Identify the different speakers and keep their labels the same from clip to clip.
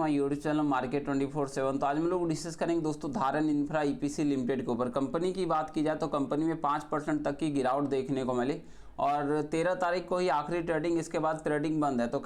Speaker 1: My YouTube channel market 24/7। तो आज हम लोग डिस्कस करेंगे दोस्तों धारण इंफ्रा ईपीसी लिमिटेड के ऊपर। कंपनी की बात की जाए तो कंपनी में 5% तक की गिरावट देखने को मिली और 13 तारीख को ही आखिरी ट्रेडिंग, इसके बाद ट्रेडिंग बंद है। तो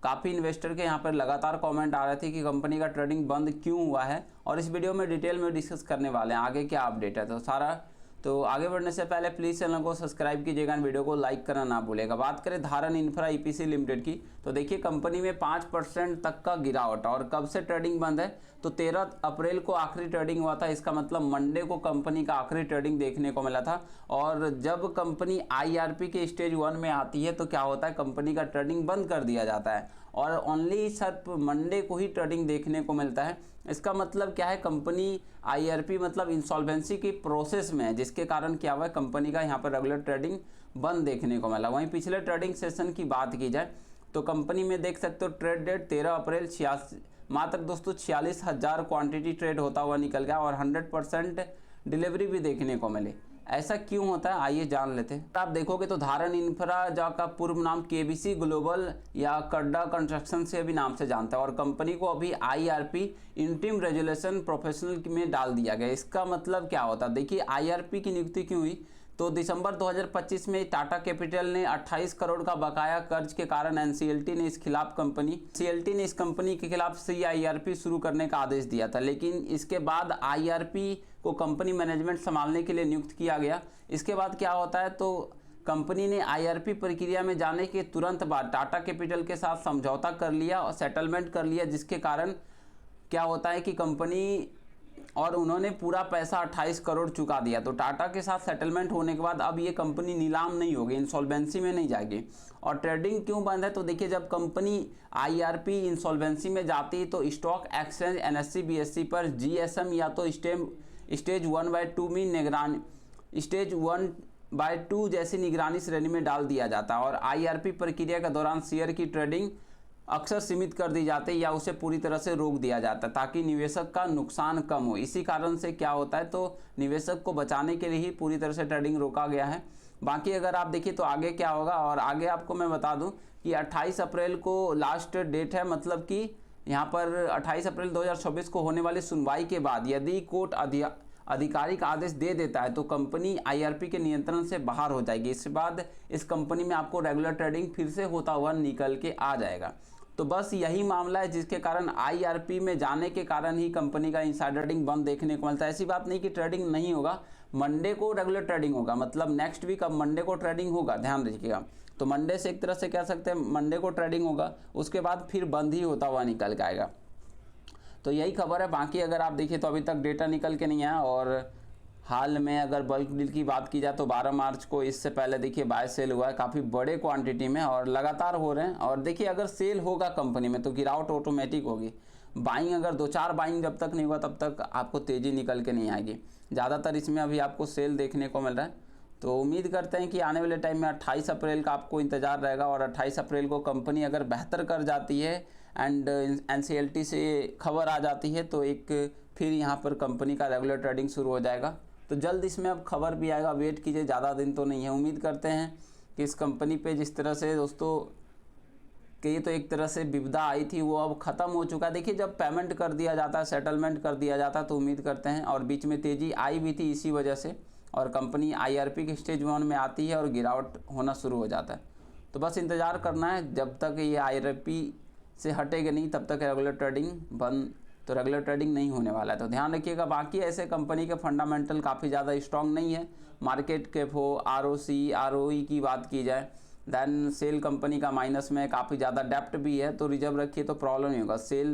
Speaker 1: काफ़ी इन्वेस्टर के यहाँ पर लगातार कमेंट आ रहे थे कि कंपनी का ट्रेडिंग बंद क्यों हुआ है, और इस वीडियो में डिटेल में डिस्कस करने वाले हैं आगे क्या अपडेट है। तो आगे बढ़ने से पहले प्लीज़ चैनल को सब्सक्राइब कीजिएगा, वीडियो को लाइक करना ना भूलेगा। बात करें धारण इंफ्रा ईपीसी लिमिटेड की, तो देखिए कंपनी में 5% तक का गिरावट, और कब से ट्रेडिंग बंद है तो 13 अप्रैल को आखिरी ट्रेडिंग हुआ था। इसका मतलब मंडे को कंपनी का आखिरी ट्रेडिंग देखने को मिला था। और जब कंपनी आईआरपी के स्टेज 1 में आती है तो क्या होता है, कंपनी का ट्रेडिंग बंद कर दिया जाता है और ओनली सिर्फ मंडे को ही ट्रेडिंग देखने को मिलता है। इसका मतलब क्या है, कंपनी आईआरपी मतलब इंसॉल्वेंसी की प्रोसेस में है, जिसके कारण क्या हुआ है कंपनी का यहाँ पर रेगुलर ट्रेडिंग बंद देखने को मिला। वहीं पिछले ट्रेडिंग सेशन की बात की जाए तो कंपनी में देख सकते हो ट्रेड डेट 13 अप्रैल मात्र दोस्तों 46,000 क्वांटिटी ट्रेड होता हुआ निकल गया और 100% डिलीवरी भी देखने को मिली। ऐसा क्यों होता है आइए जान लेते हैं। आप देखोगे तो धारण इंफ्रा का पूर्व नाम केबीसी ग्लोबल या कड्डा कंस्ट्रक्शन से भी नाम से जानता है, और कंपनी को अभी आईआरपी इंटीम रेजुलेशन प्रोफेशनल में डाल दिया गया। इसका मतलब क्या होता है, देखिए आईआरपी की नियुक्ति क्यों हुई तो दिसंबर 2025 में टाटा कैपिटल ने 28 करोड़ का बकाया कर्ज के कारण एनसीएलटी ने इस कंपनी के खिलाफ सीआईआरपी शुरू करने का आदेश दिया था। लेकिन इसके बाद आईआरपी को कंपनी मैनेजमेंट संभालने के लिए नियुक्त किया गया। इसके बाद क्या होता है तो कंपनी ने आईआरपी प्रक्रिया में जाने के तुरंत बाद टाटा कैपिटल के साथ समझौता कर लिया और सेटलमेंट कर लिया, जिसके कारण क्या होता है कि कंपनी और उन्होंने पूरा पैसा 28 करोड़ चुका दिया। तो टाटा के साथ सेटलमेंट होने के बाद अब ये कंपनी नीलाम नहीं होगी, इंसॉल्वेंसी में नहीं जाएगी। और ट्रेडिंग क्यों बंद है तो देखिए जब कंपनी आईआरपी इंसॉल्वेंसी में जाती है तो स्टॉक एक्सचेंज एनएससी बीएससी पर जीएसएम या तो स्टेज 1/2 में निगरानी स्टेज 1/2 जैसी निगरानी श्रेणी में डाल दिया जाता है। और आईआरपी प्रक्रिया के दौरान शेयर की ट्रेडिंग अक्सर सीमित कर दी जाती है या उसे पूरी तरह से रोक दिया जाता है ताकि निवेशक का नुकसान कम हो। इसी कारण से क्या होता है तो निवेशक को बचाने के लिए ही पूरी तरह से ट्रेडिंग रोका गया है। बाकी अगर आप देखिए तो आगे क्या होगा, और आगे आपको मैं बता दूं कि 28 अप्रैल को लास्ट डेट है, मतलब कि यहाँ पर 28 अप्रैल 2026 को होने वाली सुनवाई के बाद यदि कोर्ट आधिकारिक आदेश दे देता है तो कंपनी आईआरपी के नियंत्रण से बाहर हो जाएगी। इसके बाद इस कंपनी में आपको रेगुलर ट्रेडिंग फिर से होता हुआ निकल के आ जाएगा। तो बस यही मामला है जिसके कारण आईआरपी में जाने के कारण ही कंपनी का इनसाइडर ट्रेडिंग बंद देखने को मिलता है। ऐसी बात नहीं कि ट्रेडिंग नहीं होगा, मंडे को रेगुलर ट्रेडिंग होगा, मतलब नेक्स्ट वीक अब मंडे को ट्रेडिंग होगा, ध्यान रखिएगा। तो मंडे से एक तरह से कह सकते हैं मंडे को ट्रेडिंग होगा, उसके बाद फिर बंद ही होता हुआ निकल के आएगा। तो यही खबर है। बाकी अगर आप देखिए तो अभी तक डेटा निकल के नहीं आया, और हाल में अगर बल्क डील की बात की जाए तो 12 मार्च को इससे पहले देखिए बाय सेल हुआ है काफ़ी बड़े क्वांटिटी में और लगातार हो रहे हैं। और देखिए अगर सेल होगा कंपनी में तो गिरावट ऑटोमेटिक होगी। बाइंग अगर 2-4 बाइंग जब तक नहीं हुआ तब तक आपको तेज़ी निकल के नहीं आएगी। ज़्यादातर इसमें अभी आपको सेल देखने को मिल रहा है। तो उम्मीद करते हैं कि आने वाले टाइम में 28 अप्रैल का आपको इंतज़ार रहेगा, और 28 अप्रैल को कंपनी अगर बेहतर कर जाती है एंड एनसीएलटी से खबर आ जाती है तो एक फिर यहाँ पर कंपनी का रेगुलर ट्रेडिंग शुरू हो जाएगा। तो जल्द इसमें अब खबर भी आएगा, वेट कीजिए, ज़्यादा दिन तो नहीं है। उम्मीद करते हैं कि इस कंपनी पे जिस तरह से दोस्तों कि तो एक तरह से विपदा आई थी वो अब ख़त्म हो चुका है। देखिए जब पेमेंट कर दिया जाता है, सेटलमेंट कर दिया जाता है तो उम्मीद करते हैं, और बीच में तेज़ी आई भी थी इसी वजह से, और कंपनी आईआरपी के स्टेज 1 में आती है और गिरावट होना शुरू हो जाता है। तो बस इंतज़ार करना है, जब तक ये आईआरपी से हटेगा नहीं तब तक रेगुलर ट्रेडिंग बंद, तो रेगुलर ट्रेडिंग नहीं होने वाला है। तो ध्यान रखिएगा। बाकी ऐसे कंपनी के फंडामेंटल काफ़ी ज़्यादा स्ट्रांग नहीं है, मार्केट कैप हो, आरओसी आरओई की बात की जाए, देन सेल कंपनी का माइनस में, काफ़ी ज़्यादा डेप्ट भी है, तो रिजर्व रखिए तो प्रॉब्लम नहीं होगा। सेल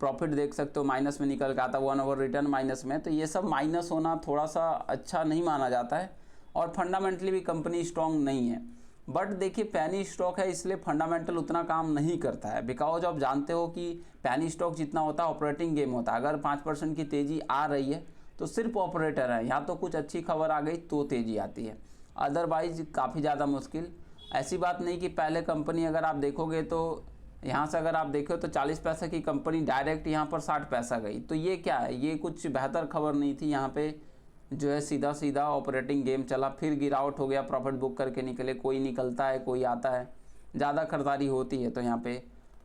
Speaker 1: प्रॉफिट देख सकते हो माइनस में निकल के आता, 1 ओवर रिटर्न माइनस में, तो ये सब माइनस होना थोड़ा सा अच्छा नहीं माना जाता है। और फंडामेंटली भी कंपनी स्ट्रांग नहीं है। बट देखिए पैनी स्टॉक है इसलिए फंडामेंटल उतना काम नहीं करता है, बिकॉज आप जानते हो कि पैनी स्टॉक जितना होता है ऑपरेटिंग गेम होता है। अगर 5% की तेज़ी आ रही है तो सिर्फ ऑपरेटर है, या तो कुछ अच्छी खबर आ गई तो तेज़ी आती है, अदरवाइज काफ़ी ज़्यादा मुश्किल। ऐसी बात नहीं कि पहले कंपनी अगर आप देखोगे तो यहाँ से अगर आप देखो तो 40 पैसे की कंपनी डायरेक्ट यहाँ पर 60 पैसा गई, तो ये क्या है, ये कुछ बेहतर खबर नहीं थी। यहाँ पे जो है सीधा सीधा ऑपरेटिंग गेम चला, फिर गिरावट हो गया, प्रॉफिट बुक करके निकले, कोई निकलता है कोई आता है, ज़्यादा खरीदारी होती है तो यहाँ पे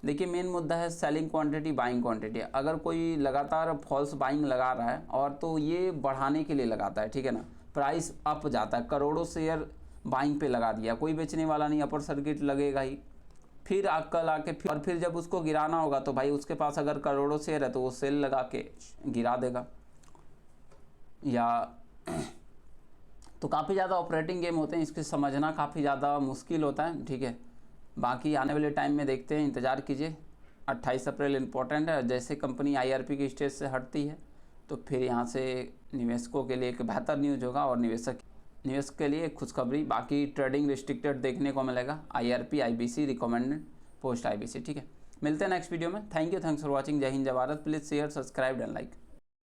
Speaker 1: देखिए मेन मुद्दा है सेलिंग क्वांटिटी, बाइंग क्वांटिटी। अगर कोई लगातार फॉल्स बाइंग लगा रहा है और तो ये बढ़ाने के लिए लगाता है, ठीक है ना, प्राइस अप जाता है, करोड़ों शेयर बाइंग पे लगा दिया, कोई बेचने वाला नहीं, अपर सर्किट लगेगा ही, फिर कल आके फिर जब उसको गिराना होगा तो भाई उसके पास अगर करोड़ों शेयर है तो वो सेल लगा के गिरा देगा। या तो काफ़ी ज़्यादा ऑपरेटिंग गेम होते हैं, इसके समझना काफ़ी ज़्यादा मुश्किल होता है, ठीक है। बाकी आने वाले टाइम में देखते हैं, इंतज़ार कीजिए। 28 अप्रैल इम्पोर्टेंट है, जैसे कंपनी IRP की स्टेज से हटती है तो फिर यहाँ से निवेशकों के लिए एक बेहतर न्यूज़ होगा और निवेश के लिए खुशखबरी। बाकी ट्रेडिंग रिस्ट्रिक्टेड देखने को मिलेगा, IRP IBC recommended post IBC, ठीक है। मिलते हैं नेक्स्ट वीडियो में। Thanks for watching. जय हिंद, जय Bharat. Please share, subscribe and like.